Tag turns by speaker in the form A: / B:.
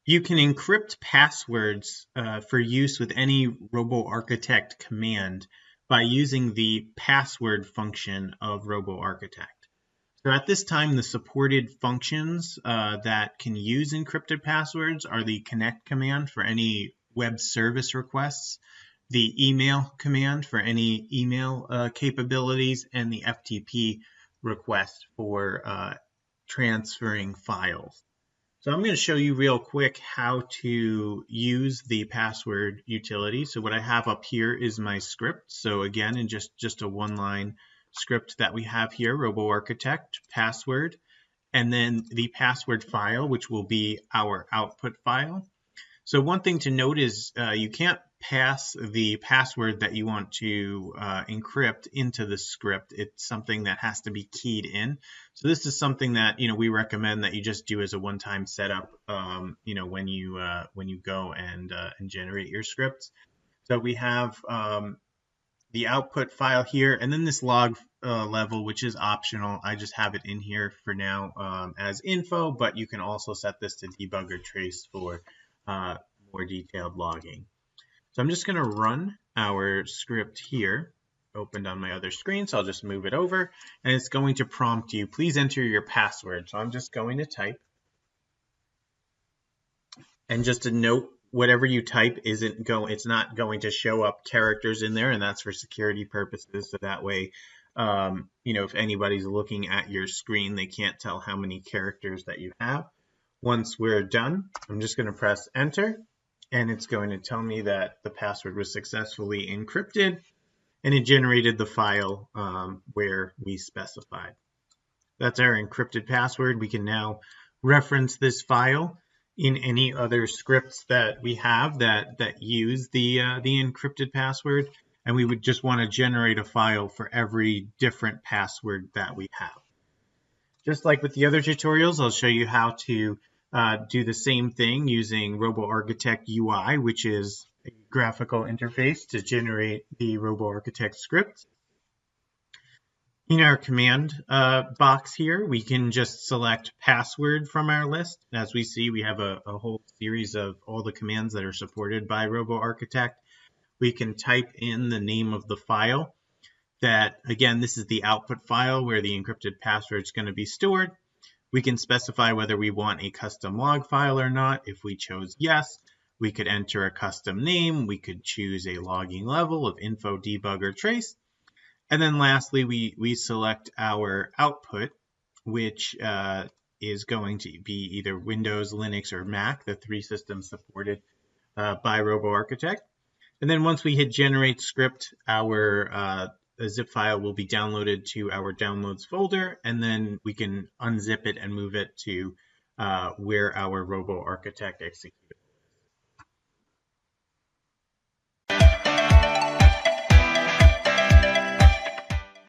A: You can encrypt passwords for use with any RoboArchitect command by using the password function of RoboArchitect. So at this time, the supported functions that can use encrypted passwords are the connect command for any web service requests, the email command for any email capabilities, and the FTP request for transferring files. So I'm going to show you real quick how to use the password utility. So what I have up here is my script. So again, in just a one-line script that we have here, RoboArchitect, password, and then the password file, which will be our output file. So one thing to note is you can't pass the password that you want to encrypt into the script. It's something that has to be keyed in. So this is something that we recommend that you just do as a one-time setup. When you go and generate your scripts. So we have the output file here, and then this log level, which is optional. I just have it in here for now as info, but you can also set this to debug or trace for more detailed logging. So I'm just going to run our script here, opened on my other screen, so I'll just move it over, and it's going to prompt you, please enter your password. So I'm just going to type. And just a note, whatever you type it's not going to show up characters in there, and that's for security purposes. So that way, if anybody's looking at your screen, they can't tell how many characters that you have. Once we're done, I'm just going to press enter, and it's going to tell me that the password was successfully encrypted, and it generated the file where we specified. That's our encrypted password. We can now reference this file in any other scripts that we have that use the encrypted password, and we would just want to generate a file for every different password that we have. Just like with the other tutorials, I'll show you how to do the same thing using RoboArchitect UI, which is a graphical interface to generate the RoboArchitect script. In our command box here, we can just select password from our list. As we see, we have a whole series of all the commands that are supported by RoboArchitect. We can type in the name of the file. That, again, this is the output file where the encrypted password is going to be stored. We can specify whether we want a custom log file or not. If we chose yes, we could enter a custom name. We could choose a logging level of info, debug, or trace. And then lastly, we select our output, which is going to be either Windows, Linux, or Mac, the three systems supported by RoboArchitect. And then once we hit generate script, our zip file will be downloaded to our downloads folder, and then we can unzip it and move it to where our RoboArchitect executes.